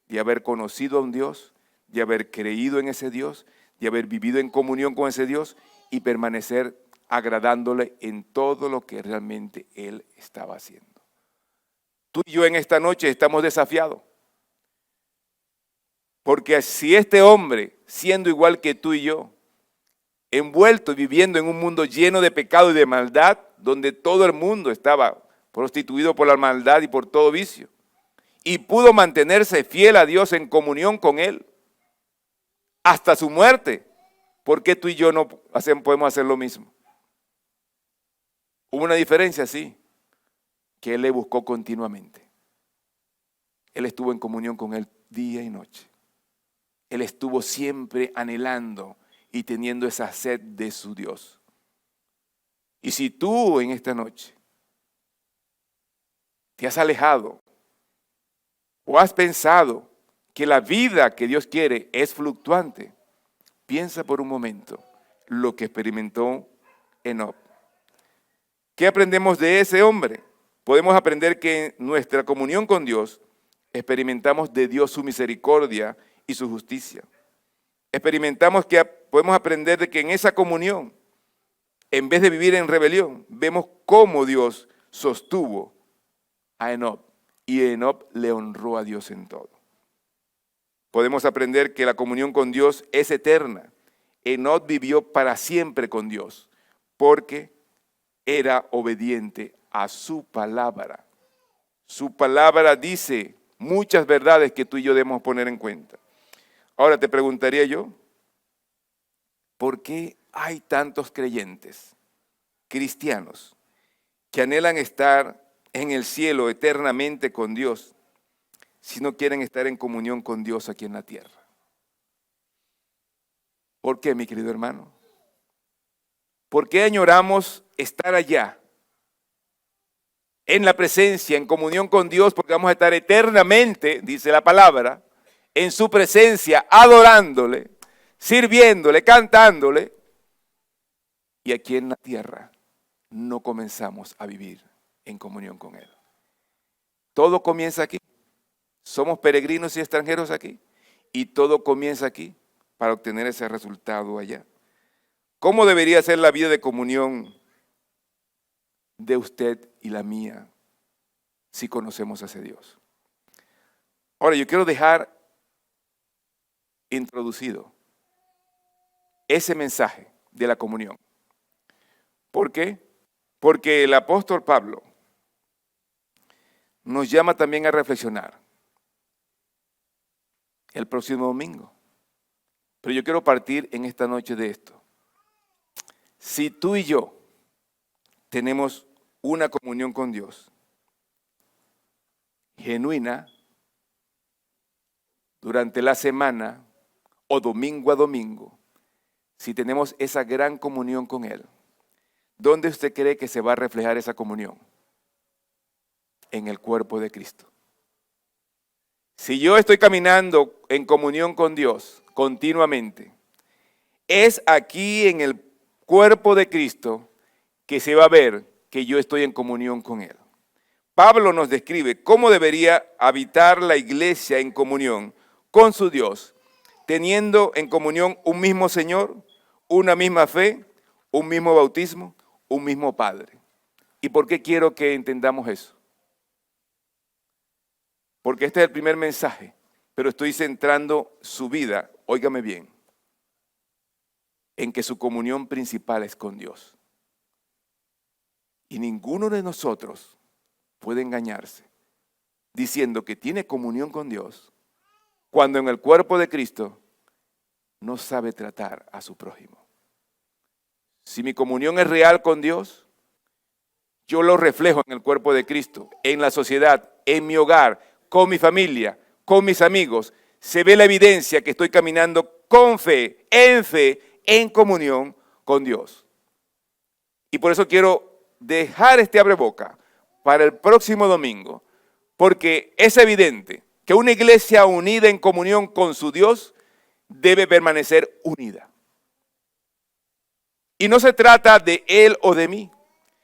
de haber conocido a un Dios, de haber creído en ese Dios, de haber vivido en comunión con ese Dios y permanecer agradándole en todo lo que realmente Él estaba haciendo. Tú y yo en esta noche estamos desafiados. Porque si este hombre, siendo igual que tú y yo, envuelto y viviendo en un mundo lleno de pecado y de maldad, donde todo el mundo estaba prostituido por la maldad y por todo vicio, y pudo mantenerse fiel a Dios en comunión con Él, hasta su muerte, ¿por qué tú y yo no podemos hacer lo mismo? Hubo una diferencia, sí, que Él le buscó continuamente. Él estuvo en comunión con Él día y noche. Él estuvo siempre anhelando y teniendo esa sed de su Dios. Y si tú en esta noche te has alejado o has pensado que la vida que Dios quiere es fluctuante, piensa por un momento lo que experimentó Enoc. ¿Qué aprendemos de ese hombre? Podemos aprender que en nuestra comunión con Dios experimentamos de Dios su misericordia y su justicia. Podemos aprender de que en esa comunión, en vez de vivir en rebelión, vemos cómo Dios sostuvo a Enoc y Enoc le honró a Dios en todo. Podemos aprender que la comunión con Dios es eterna. Enoc vivió para siempre con Dios porque era obediente a su palabra. Su palabra dice muchas verdades que tú y yo debemos poner en cuenta. Ahora te preguntaría yo, ¿por qué hay tantos creyentes, cristianos, que anhelan estar en el cielo eternamente con Dios, si no quieren estar en comunión con Dios aquí en la tierra? ¿Por qué, mi querido hermano? ¿Por qué añoramos estar allá? En la presencia, en comunión con Dios, porque vamos a estar eternamente, dice la palabra, en su presencia, adorándole, sirviéndole, cantándole. Y aquí en la tierra no comenzamos a vivir en comunión con Él. Todo comienza aquí. Somos peregrinos y extranjeros aquí. Y todo comienza aquí para obtener ese resultado allá. ¿Cómo debería ser la vida de comunión de usted y la mía si conocemos a ese Dios? Ahora, yo quiero dejar introducido ese mensaje de la comunión. ¿Por qué? Porque el apóstol Pablo nos llama también a reflexionar el próximo domingo. Pero yo quiero partir en esta noche de esto. Si tú y yo tenemos una comunión con Dios genuina durante la semana o domingo a domingo, si tenemos esa gran comunión con Él, ¿dónde usted cree que se va a reflejar esa comunión? En el cuerpo de Cristo. Si yo estoy caminando en comunión con Dios continuamente, es aquí en el cuerpo de Cristo que se va a ver que yo estoy en comunión con Él. Pablo nos describe cómo debería habitar la iglesia en comunión con su Dios, teniendo en comunión un mismo Señor, una misma fe, un mismo bautismo, un mismo Padre. ¿Y por qué quiero que entendamos eso? Porque este es el primer mensaje, pero estoy centrando su vida, óigame bien, en que su comunión principal es con Dios. Y ninguno de nosotros puede engañarse diciendo que tiene comunión con Dios cuando en el cuerpo de Cristo no sabe tratar a su prójimo. Si mi comunión es real con Dios, yo lo reflejo en el cuerpo de Cristo, en la sociedad, en mi hogar, con mi familia, con mis amigos. Se ve la evidencia que estoy caminando con fe, en comunión con Dios. Y por eso quiero dejar este abreboca para el próximo domingo, porque es evidente que una iglesia unida en comunión con su Dios debe permanecer unida. Y no se trata de él o de mí,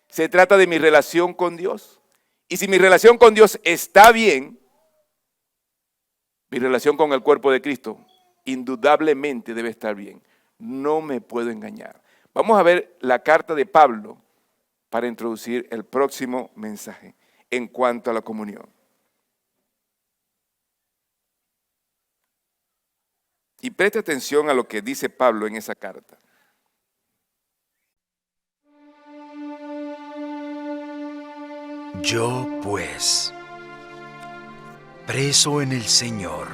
se trata de mi relación con Dios. Y si mi relación con Dios está bien, mi relación con el cuerpo de Cristo indudablemente debe estar bien. No me puedo engañar. Vamos a ver la carta de Pablo para introducir el próximo mensaje en cuanto a la comunión. Y preste atención a lo que dice Pablo en esa carta. Yo, pues, preso en el Señor,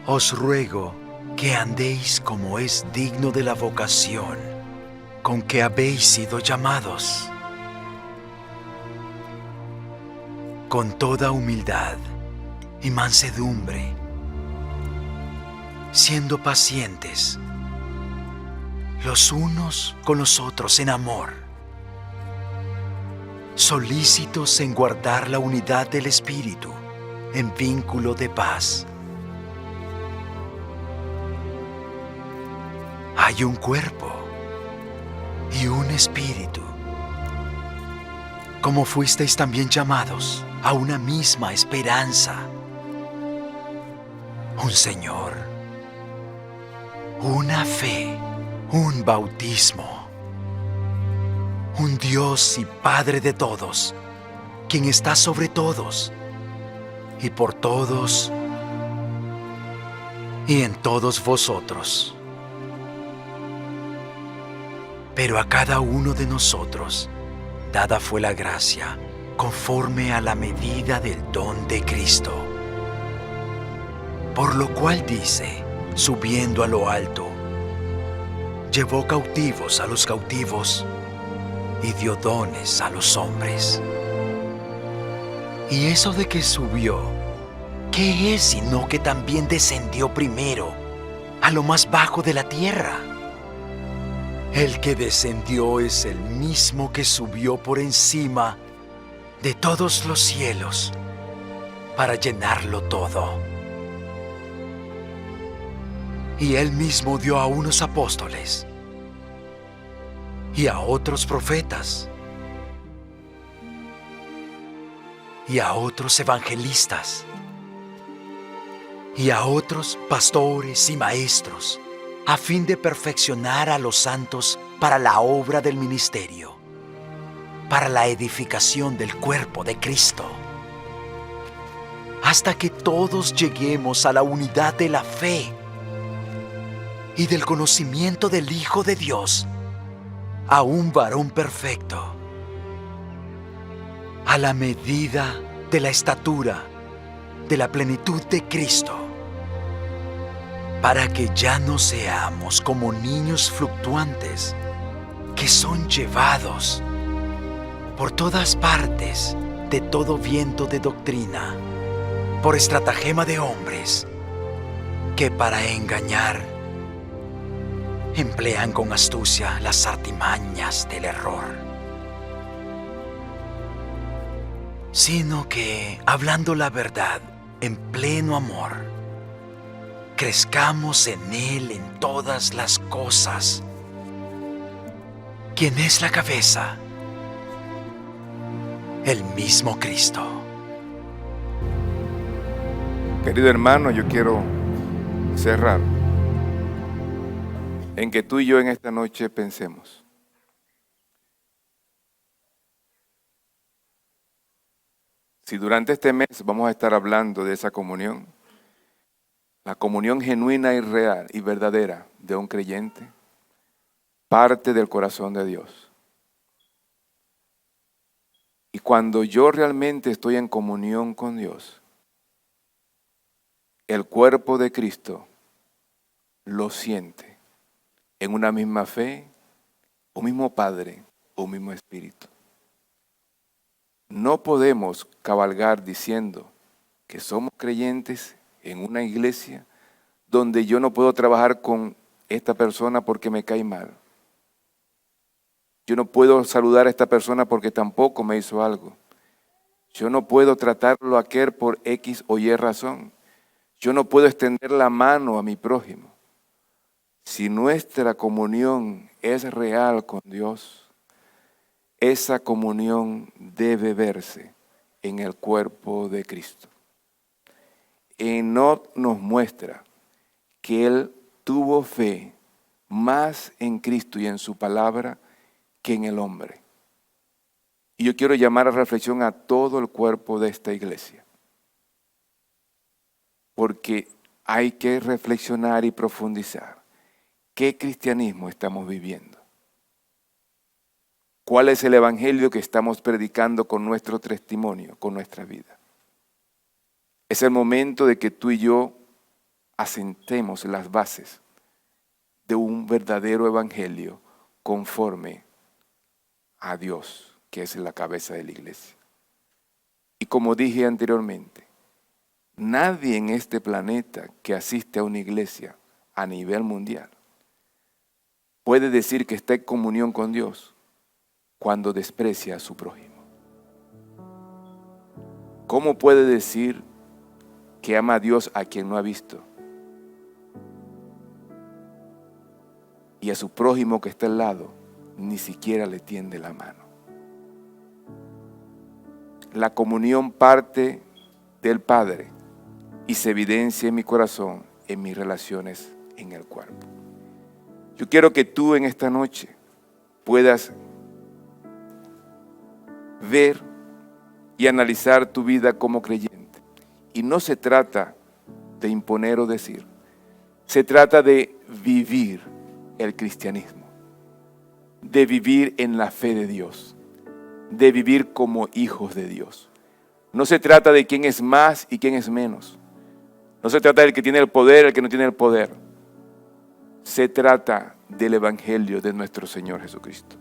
os ruego que andéis como es digno de la vocación con que habéis sido llamados, con toda humildad y mansedumbre, siendo pacientes los unos con los otros en amor, solícitos en guardar la unidad del Espíritu en vínculo de paz. Hay un cuerpo y un espíritu, como fuisteis también llamados a una misma esperanza, un Señor, una fe, un bautismo, un Dios y Padre de todos, quien está sobre todos y por todos y en todos vosotros. Pero a cada uno de nosotros dada fue la gracia conforme a la medida del don de Cristo. Por lo cual dice, subiendo a lo alto, llevó cautivos a los cautivos y dio dones a los hombres. Y eso de que subió, ¿qué es sino que también descendió primero a lo más bajo de la tierra. El que descendió es el mismo que subió por encima de todos los cielos para llenarlo todo. Y él mismo dio a unos apóstoles y a otros profetas y a otros evangelistas y a otros pastores y maestros, a fin de perfeccionar a los santos para la obra del ministerio, para la edificación del cuerpo de Cristo, hasta que todos lleguemos a la unidad de la fe y del conocimiento del Hijo de Dios, a un varón perfecto, a la medida de la estatura de la plenitud de Cristo, para que ya no seamos como niños fluctuantes que son llevados por todas partes de todo viento de doctrina, por estratagema de hombres que para engañar emplean con astucia las artimañas del error, sino que, hablando la verdad en pleno amor, crezcamos en Él en todas las cosas. ¿Quién es la cabeza? El mismo Cristo. Querido hermano, yo quiero cerrar en que tú y yo en esta noche pensemos. Si durante este mes vamos a estar hablando de esa comunión, la comunión genuina y real y verdadera de un creyente, parte del corazón de Dios. Y cuando yo realmente estoy en comunión con Dios, el cuerpo de Cristo lo siente en una misma fe, un mismo Padre, un mismo Espíritu. No podemos cabalgar diciendo que somos creyentes en una iglesia donde yo no puedo trabajar con esta persona porque me cae mal. Yo no puedo saludar a esta persona porque tampoco me hizo algo. Yo no puedo tratarlo a aquel por X o Y razón. Yo no puedo extender la mano a mi prójimo. Si nuestra comunión es real con Dios, esa comunión debe verse en el cuerpo de Cristo. Enoc nos muestra que él tuvo fe más en Cristo y en su palabra que en el hombre. Y yo quiero llamar a reflexión a todo el cuerpo de esta iglesia, porque hay que reflexionar y profundizar. ¿Qué cristianismo estamos viviendo? ¿Cuál es el evangelio que estamos predicando con nuestro testimonio, con nuestra vida? Es el momento de que tú y yo asentemos las bases de un verdadero evangelio conforme a Dios, que es la cabeza de la iglesia. Y como dije anteriormente, nadie en este planeta que asiste a una iglesia a nivel mundial puede decir que está en comunión con Dios cuando desprecia a su prójimo. ¿Cómo puede decir que ama a Dios a quien no ha visto? Y a su prójimo que está al lado, ni siquiera le tiende la mano. La comunión parte del Padre y se evidencia en mi corazón, en mis relaciones en el cuerpo. Yo quiero que tú en esta noche puedas ver y analizar tu vida como creyente. Y no se trata de imponer o decir, se trata de vivir el cristianismo, de vivir en la fe de Dios, de vivir como hijos de Dios. No se trata de quién es más y quién es menos. No se trata del que tiene el poder, el que no tiene el poder. Se trata del evangelio de nuestro Señor Jesucristo.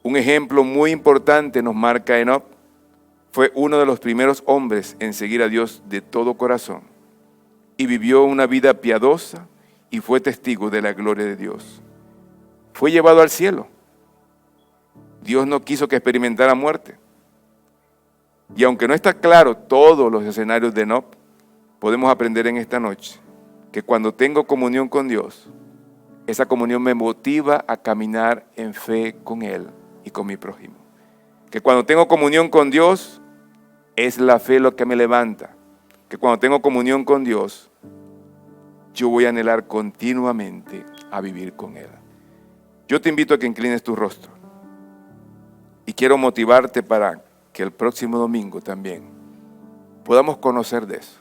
Un ejemplo muy importante nos marca Enoc. Fue uno de los primeros hombres en seguir a Dios de todo corazón. y vivió una vida piadosa y fue testigo de la gloria de Dios. Fue llevado al cielo. Dios no quiso que experimentara muerte. Y aunque no está claro todos los escenarios de Enoc, podemos aprender en esta noche que cuando tengo comunión con Dios, esa comunión me motiva a caminar en fe con Él y con mi prójimo. Que cuando tengo comunión con Dios, es la fe lo que me levanta. Que cuando tengo comunión con Dios, yo voy a anhelar continuamente a vivir con Él. Yo te invito a que inclines tu rostro. Y quiero motivarte para que el próximo domingo también podamos conocer de eso.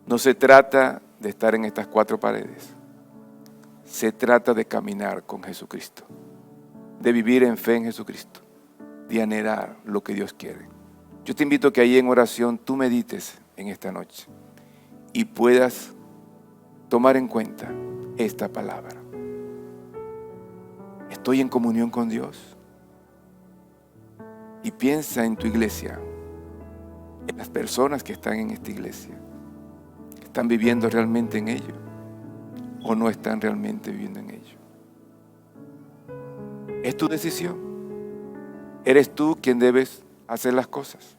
No se trata de estar en estas cuatro paredes. Se trata de caminar con Jesucristo, de vivir en fe en Jesucristo, de anhelar lo que Dios quiere. Yo te invito a que ahí en oración tú medites en esta noche y puedas tomar en cuenta esta palabra. Estoy en comunión con Dios. Y piensa en tu iglesia, en las personas que están en esta iglesia. ¿Están viviendo realmente en ello? ¿O no están realmente viviendo en ello? Es tu decisión. Eres tú quien debes hacer las cosas.